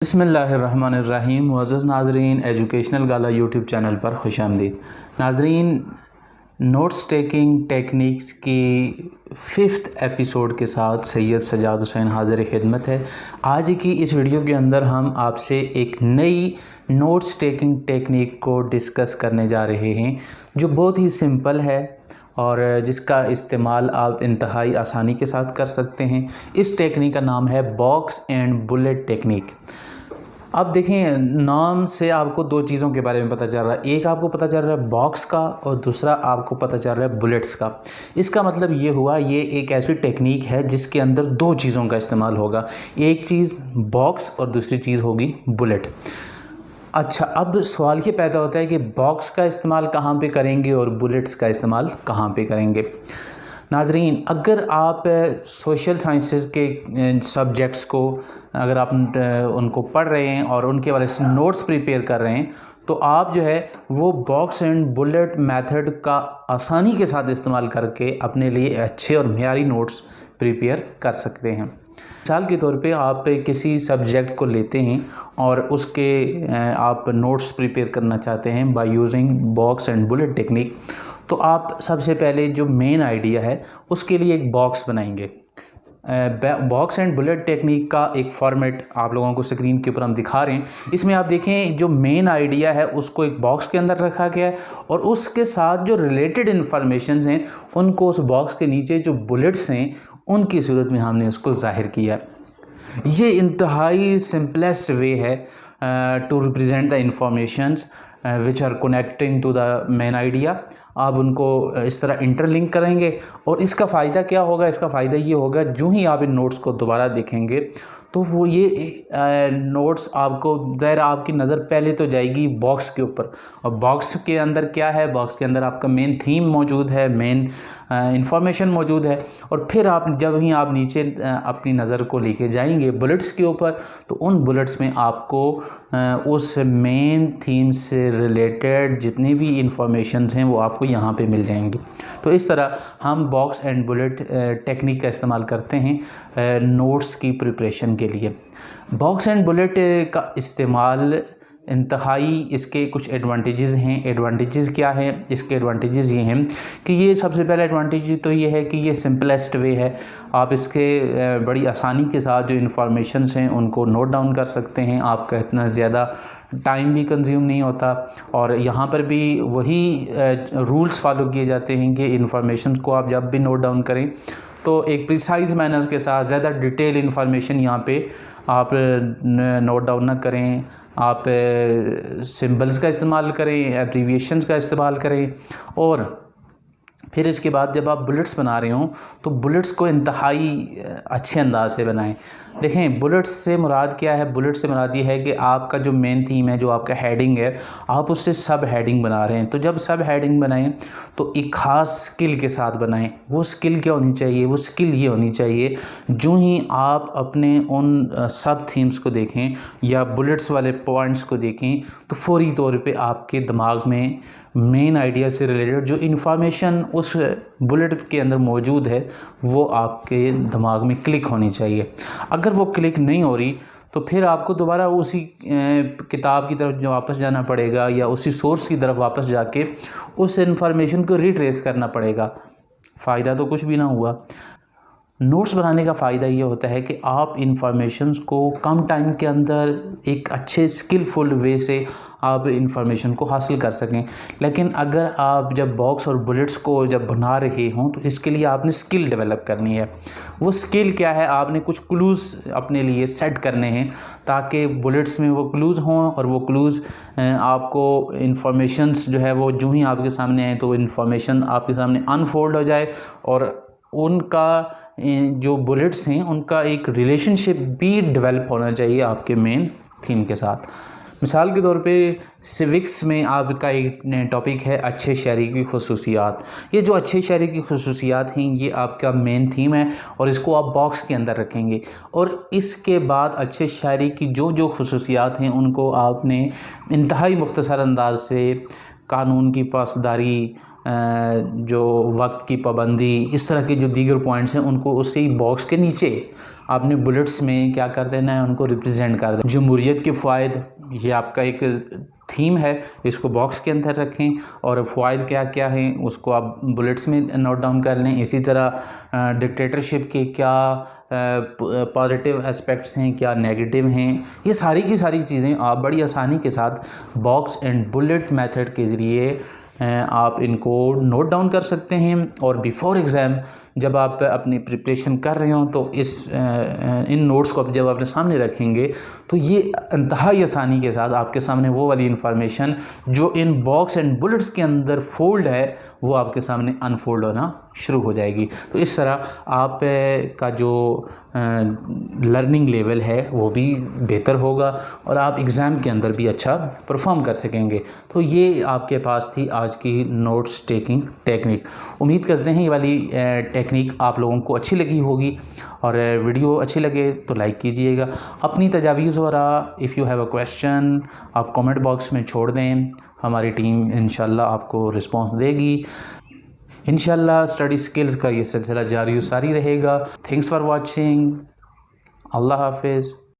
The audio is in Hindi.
बिस्मिल्लाहिर्रहमानिर्रहीम। मुअज़्ज़ज़ नाज़रीन, एजुकेशनल गाला यूट्यूब चैनल पर खुशामदीद। नाज़रीन, नोट्स टेकिंग टेक्निक्स की 5th एपिसोड के साथ सैयद सजाद हुसैन हाज़िर खिदमत है। आज की इस वीडियो के अंदर हम आपसे एक नई नोट्स टेकिंग टेक्निक को डिस्कस करने जा रहे हैं, जो बहुत ही सिंपल है और जिसका इस्तेमाल आप इंतहाई आसानी के साथ कर सकते हैं। इस टेक्निक का नाम है बॉक्स एंड बुलेट टेक्निक। अब देखें, नाम से आपको दो चीज़ों के बारे में पता चल रहा है। एक आपको पता चल रहा है बॉक्स का और दूसरा आपको पता चल रहा है बुलेट्स का। इसका मतलब ये हुआ, ये एक ऐसी टेक्निक है जिसके अंदर दो चीज़ों का इस्तेमाल होगा। एक चीज़ बॉक्स और दूसरी चीज़ होगी बुलेट। अच्छा, अब सवाल ये पैदा होता है कि बॉक्स का इस्तेमाल कहाँ पे करेंगे और बुलेट्स का इस्तेमाल कहाँ पे करेंगे। नाज़रीन, अगर आप सोशल साइंसेस के सब्जेक्ट्स को अगर आप उनको पढ़ रहे हैं और उनके बारे में नोट्स प्रिपेयर कर रहे हैं, तो आप जो है वो बॉक्स एंड बुलेट मेथड का आसानी के साथ इस्तेमाल करके अपने लिए अच्छे और मेयारी नोट्स प्रिपेयर कर सकते हैं। मिसाल के तौर पे आप किसी सब्जेक्ट को लेते हैं और उसके आप नोट्स प्रिपेयर करना चाहते हैं by using box and bullet technique, तो आप सबसे पहले जो मेन आइडिया है उसके लिए एक बॉक्स बनाएंगे। बॉक्स एंड बुलेट टेक्निक का एक फॉर्मेट आप लोगों को स्क्रीन के ऊपर हम दिखा रहे हैं। इसमें आप देखें, जो मेन आइडिया है उसको एक बॉक्स के अंदर रखा गया है और उसके साथ जो रिलेटेड इन्फॉर्मेशन हैं उनको उस बॉक्स के नीचे जो बुलेट्स हैं उनकी सूरत में हमने उसको ज़ाहिर किया। ये इंतहाई सिंपलेस्ट वे है to represent the informations which are connecting to the main idea. आप उनको इस तरह इंटरलिंक करेंगे और इसका फ़ायदा क्या होगा? इसका फ़ायदा ये होगा, जो ही आप इन नोट्स को दोबारा देखेंगे तो वो ये नोट्स आपको ज़ाहिर आपकी नज़र पहले तो जाएगी बॉक्स के ऊपर। और बॉक्स के अंदर क्या है? बॉक्स के अंदर आपका मेन थीम मौजूद है, मेन इंफॉर्मेशन मौजूद है। और फिर आप जब ही आप नीचे अपनी नज़र को लेके जाएंगे बुलेट्स के ऊपर, तो उन बुलेट्स में आपको उस मेन थीम से रिलेटेड जितनी भी इंफॉर्मेशंस हैं वो आपको यहाँ पे मिल जाएंगी। तो इस तरह हम बॉक्स एंड बुलेट टेक्निक का इस्तेमाल करते हैं नोट्स की प्रिपरेशन के लिए। बॉक्स एंड बुलेट का इस्तेमाल इंतहाई, इसके कुछ एडवांटेजेस हैं। एडवांटेजेस क्या हैं? इसके एडवांटेजेस ये हैं कि ये सबसे पहला एडवांटेज तो ये है कि ये सिंपलेस्ट वे है। आप इसके बड़ी आसानी के साथ जो इन्फॉर्मेशंस हैं उनको नोट डाउन कर सकते हैं। आपका इतना ज़्यादा टाइम भी कंज्यूम नहीं होता और यहाँ पर भी वही रूल्स फॉलो किए जाते हैं कि इन्फॉर्मेशंस को आप जब भी नोट डाउन करें तो एक प्रिसाइज मैनर के साथ, ज़्यादा डिटेल इन्फॉर्मेशन यहाँ पे आप नोट डाउन ना करें। आप सिंबल्स का इस्तेमाल करें, एब्रीविएशंस का इस्तेमाल करें। और फिर इसके बाद जब आप बुलेट्स बना रहे हों तो बुलेट्स को इंतहाई अच्छे अंदाज से बनाएं। देखें, बुलेट्स से मुराद क्या है? बुलेट से मुराद ये है कि आपका जो मेन थीम है, जो आपका हेडिंग है, आप उससे सब हेडिंग बना रहे हैं। तो जब सब हेडिंग बनाएं तो एक ख़ास स्किल के साथ बनाएं। वो स्किल क्या होनी चाहिए? वो स्किल ये होनी चाहिए, जो ही आप अपने उन सब थीम्स को देखें या बुलेट्स वाले पॉइंट्स को देखें तो फौरी तौर पे आपके दिमाग में मेन आइडिया से रिलेटेड जो इन्फॉर्मेशन उस बुलेट के अंदर मौजूद है वो आपके दिमाग में क्लिक होनी चाहिए। अगर वो क्लिक नहीं हो रही तो फिर आपको दोबारा उसी किताब की तरफ जो वापस जाना पड़ेगा या उसी सोर्स की तरफ वापस जाके उस इन्फॉर्मेशन को रिट्रेस करना पड़ेगा। फ़ायदा तो कुछ भी ना हुआ। नोट्स बनाने का फ़ायदा ये होता है कि आप इन्फॉर्मेशंस को कम टाइम के अंदर एक अच्छे स्किलफुल वे से आप इन्फॉर्मेशन को हासिल कर सकें। लेकिन अगर आप जब बॉक्स और बुलेट्स को जब बना रहे हों तो इसके लिए आपने स्किल डेवलप करनी है। वो स्किल क्या है? आपने कुछ क्लूज़ अपने लिए सेट करने हैं ताकि बुलेट्स में वो क्लूज़ हों और वो क्लूज़ आपको इन्फॉर्मेशंस जो है वो जो ही आपके सामने आए तो वो इन्फॉर्मेशन आपके सामने अनफोल्ड हो जाए और उनका जो बुलेट्स हैं उनका एक रिलेशनशिप भी डेवलप होना चाहिए आपके मेन थीम के साथ। मिसाल के तौर पे सिविक्स में आपका एक टॉपिक है अच्छे शायरी की खुसूसियात। ये जो अच्छे शायरी की खुसूसियात हैं ये आपका मेन थीम है और इसको आप बॉक्स के अंदर रखेंगे। और इसके बाद अच्छे शायरी की जो जो खुसूसियात हैं उनको आपने इंतहाई मुख्तसर अंदाज से कानून की पासदारी, जो वक्त की पाबंदी, इस तरह के जो दीगर पॉइंट्स हैं उनको उसी बॉक्स के नीचे आपने बुलेट्स में क्या कर देना है, उनको रिप्रेजेंट कर देना। जमहूरियत के फ़ायदे, ये आपका एक थीम है, इसको बॉक्स के अंदर रखें और फ़ायदे क्या क्या हैं उसको आप बुलेट्स में नोट डाउन कर लें। इसी तरह डिक्टेटरशिप के क्या पॉजिटिव एस्पेक्ट्स हैं, क्या नेगेटिव हैं, ये सारी की सारी चीज़ें आप बड़ी आसानी के साथ बॉक्स एंड बुलेट मेथड के ज़रिए आप इनको नोट डाउन कर सकते हैं। और बिफ़ोर एग्ज़ाम जब आप अपनी प्रिपरेशन कर रहे हो तो इन नोट्स को जब अपने सामने रखेंगे तो ये इंतहाई आसानी के साथ आपके सामने वो वाली इन्फॉर्मेशन जो इन बॉक्स एंड बुलेट्स के अंदर फोल्ड है वो आपके सामने अनफोल्ड होना शुरू हो जाएगी। तो इस तरह आप का जो लर्निंग लेवल है वो भी बेहतर होगा और आप एग्ज़ाम के अंदर भी अच्छा परफॉर्म कर सकेंगे। तो ये आपके पास थी आज की नोट्स टेकिंग टेक्निक। उम्मीद करते हैं ये वाली टेक्निक आप लोगों को अच्छी लगी होगी और वीडियो अच्छी लगे तो लाइक कीजिएगा। अपनी तजावीज़ और if you have a question आप कमेंट बॉक्स में छोड़ दें, हमारी टीम इंशाल्लाह आपको रिस्पॉन्स देगी। इंशाल्लाह स्टडी स्किल्स का ये सिलसिला जारी रहेगा। Thanks for watching. अल्लाह हाफिज़।